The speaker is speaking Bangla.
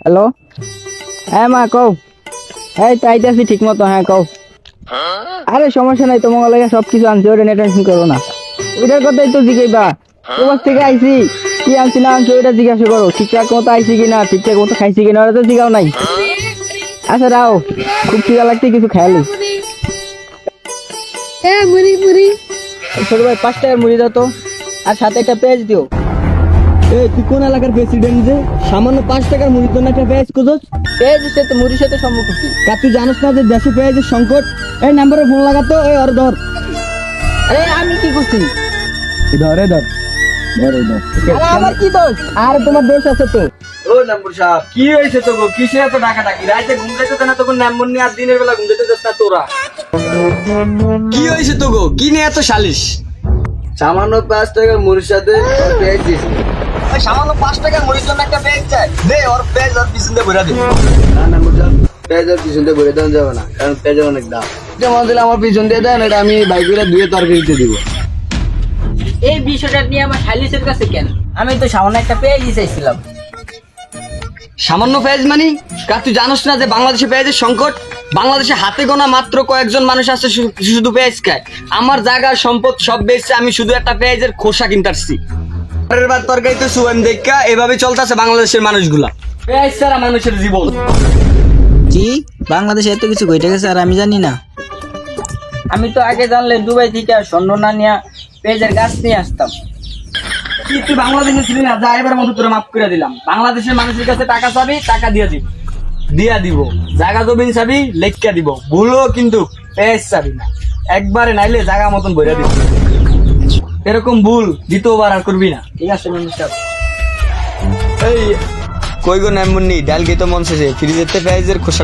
হ্যালো, হ্যাঁ মা কও। এই তাইতেছি ঠিক মতো, হ্যাঁ কও। আরে সমস্যা নাই, তোমার লাগে সবকিছু আনছি, ওটা নিয়ে টেনশন করো না। ওইটার কথাই তো জিজ্ঞাসা, তোমার থেকে আইছি, কি আনছি না আনছি ওইটা জিজ্ঞাসা করো। ঠিকঠাক মতো আইছি কিনা, ঠিকঠাক মতো খাইছি কিনা, ওটা তো জিগাও নাই। আচ্ছা রাও, খুব খিদা লাগছে, কিছু খেয়ালি। মুড়ি মুড়ি ছোট ভাই 5 টাকার মুড়ি দাও তো, আর সাথে একটা পেঁয়াজ দিও। এই তুই কোন এলাকার প্রেসিডেন্ট যে সামান্য 5 টাকার মুড়ির জন্য একটা পেঁয়াজ খুঁজোস? পেঁয়াজ সাথে মুড়ির সাথে সম্পর্ক কি? তা তুই জানিস না যে দেশে পেঁয়াজের সংকট? এই নাম্বারে ফোন লাগাতো, ওই আর ধর। আরে আমি কি করছি? ধর ধর ধর আরে আমার কি দোষ? আরে তোমার দোষ আছে তো। ও নাম্বার সাহেব, কি হয়েছে তো গো? কিসে এত ডাকাডাকি? রাতে ঘুম যাইতে না তখন নাম্বার নিয়ে, আর দিনের বেলা ঘুম যাইতে যাস না তোরা? কি হয়েছে তো গো? কি নিয়ে এত সালিশ? সামান্য 5 টাকার মুড়ির সাথে পেঁয়াজ দিস। ওই সামান্য 5 টাকার মুড়ির জন্য একটা পেঁয়াজ চাই, দে ওর পেঁয়াজ আর পিছন দিয়ে ভরে দে। না না বুঝলাম, পেঁয়াজের পিছন দিয়ে ভরে দেওয়া যাবে না, কারণ পেঁয়াজের অনেক দাম। এটা মনে দিলে আমার পিছন দিয়ে দেন, এটা আমি বাইকুলা ধুয়ে তরকারিতে দিব। এই বিষয়টা নিয়ে আমার সালিসের কাছে কেন? আমি তো সামান্য একটা পেঁয়াজই চাইছিলাম। সামান্য পেঁয়াজ মানে? কার তুই জানোস না যে বাংলাদেশে পেঁয়াজের সংকট? বাংলাদেশে হাতে গোনা মাত্র কয়েকজন মানুষ আছে শুধু পেঁয়াজ খায়। আমার জায়গা সম্পদ সব বেচছে, আমি শুধু একটা পেঁয়াজের খোসা কিনতারছি। পরের বার তরকারি তো সুয়েন দেখা এভাবে চলতেছে বাংলাদেশের মানুষগুলা। পেঁয়াজ ছাড়া মানুষের জীবন। কি বাংলাদেশে এত কিছু ঘটে গেছে আর আমি জানি না? আমি তো আগে জানলে দুবাই থেকে স্বর্ণ না নিয়ে পেঁয়াজের গাছ নিয়ে আসতাম। কি তুই বাংলাদেশে ছিলি না? যা এবার মতো তোরা মাফ করে দিলাম। বাংলাদেশের মানুষের কাছে টাকা চাবি, টাকা দিয়া দিব। জায়গা জমিন চাবি, লেখা দিব। ভুলো কিন্তু পেঁয়াজ চাবি না। একবারে নাইলে জায়গা মতন ভরে দিব। এরকম ভুল দ্বিতীয়বার আর করবি না। ঠিক আছে মেম্বার সাহেব। এই কই গো নামুন্নি, ডাল খেতে মন শেষে ফ্রিজের পেঁয়াজের খোসা